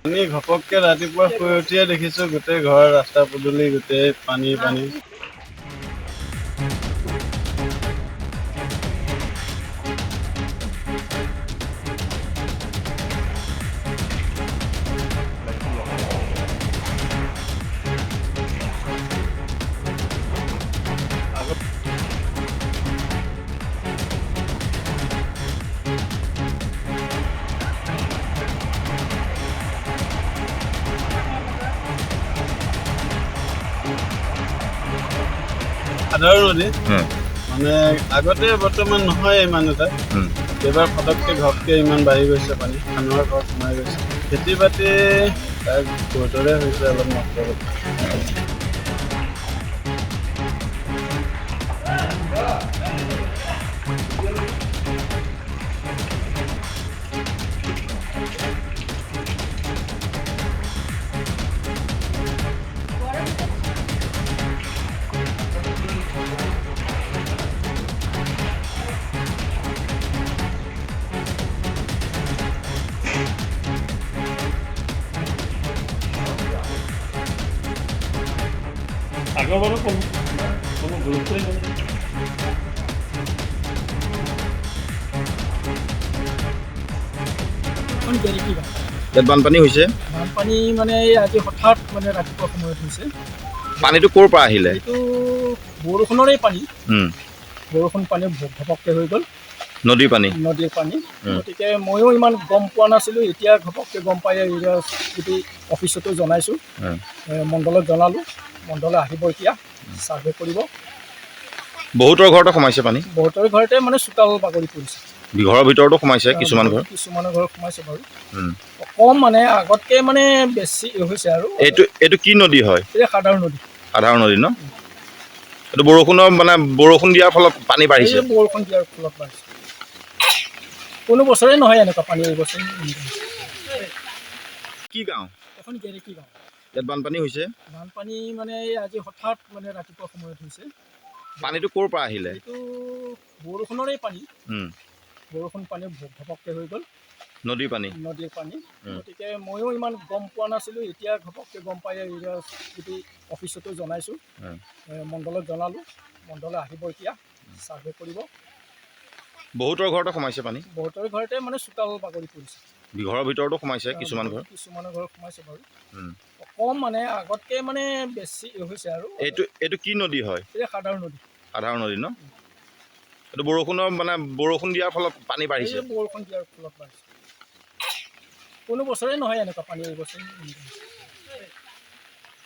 আমি ঘপককে ৰাতিপুৱা শুই উঠিয়ে দেখিছোঁ গোটেই ঘৰ ৰাস্তা পদূলি গোটেই পানী পানী। সাধাৰণ নদী মানে আগতে বৰ্তমান নহয় ইমান এটা এইবাৰ ফটককৈ ঘপকৈ ইমান বাঢ়ি গৈছে পানী মানুহৰ ঘৰত সোমাই গৈছে খেতি বাতি তাৰ বহুতৰে হৈছে অলপ নষ্ট আগৰবাৰো কোনো গুৰুত্বই নাই। ইয়াত বানপানী হৈছে। বানপানী মানে আজি হঠাৎ মানে ৰাতিপুৱা সময়ত হৈছে। পানীটো ক'ৰ পৰা আহিলে? এইটো বৰষুণৰে পানী। বৰষুণ পানী ঘপককৈ হৈ গ'ল। নদীৰ পানী। নদীৰ পানী। গতিকে ময়ো ইমান গম পোৱা নাছিলোঁ। এতিয়া ঘপককৈ গম পাই গোটেই অফিচতো জনাইছোঁ, মণ্ডলত জনালোঁ। মণ্ডলে আহিব এতিয়া ছাৰ্ভে কৰিব। বহুতৰ ঘৰতে সোমাইছে পানী। বহুতৰ ঘৰতে মানে চোতাল বাগৰি পৰিছে। ঘৰৰ ভিতৰতো সোমাইছে কিছুমান ঘৰ। কিছুমানৰ ঘৰত সোমাইছে বাৰু। কম মানে আগতকৈ মানে বেছি হৈছে আৰু। এইটো কি নদী হয়? এই সাধাৰণ নদী। সাধাৰণ নদী ন? এইটো বৰষুণ দিয়াৰ ফলত পানী বাঢ়িছে। বৰষুণ দিয়াৰ ফলত বাঢ়িছে। কোনো বছৰে নহয় এনেকুৱা পানী এই বছৰ। কি গাঁও? এখন গেৰেকী গাঁও। ইয়াত বানপানী হৈছে। বানপানী মানে আজি হঠাৎ মানে ৰাতিপুৱা সময়ত হৈছে। পানীটো ক'ৰ পৰা আহিলে? এইটো বৰষুণৰে পানী। বৰষুণ পানী ঘপককৈ হৈ গ'ল। নদীৰ পানী। নদীৰ পানী। গতিকে ময়ো ইমান গম পোৱা নাছিলোঁ। এতিয়া ঘপককৈ গম পাই গোটেই অফিচতো জনাইছোঁ, মণ্ডলত জনালোঁ। মণ্ডলে আহিব এতিয়া ছাৰ্ভে কৰিব। বহুতৰ ঘৰতে সোমাইছে পানী। বহুতৰ ঘৰতে মানে চোতাল বাগৰি পৰিছে। ঘৰৰ ভিতৰতো সোমাইছে কিছুমান ঘৰ। কিছুমানৰ ঘৰত সোমাইছে বাৰু। কম মানে আগতকৈ মানে বেছি হৈছে আৰু। এইটো কি নদী হয়? এই সাধাৰণ নদী। সাধাৰণ নদী ন? এইটো বৰষুণ দিয়াৰ ফলত পানী বাঢ়িছে। বৰষুণ দিয়াৰ ফলত বাঢ়িছে। কোনো বছৰে নহয় এনেকুৱা পানী এই বছৰ।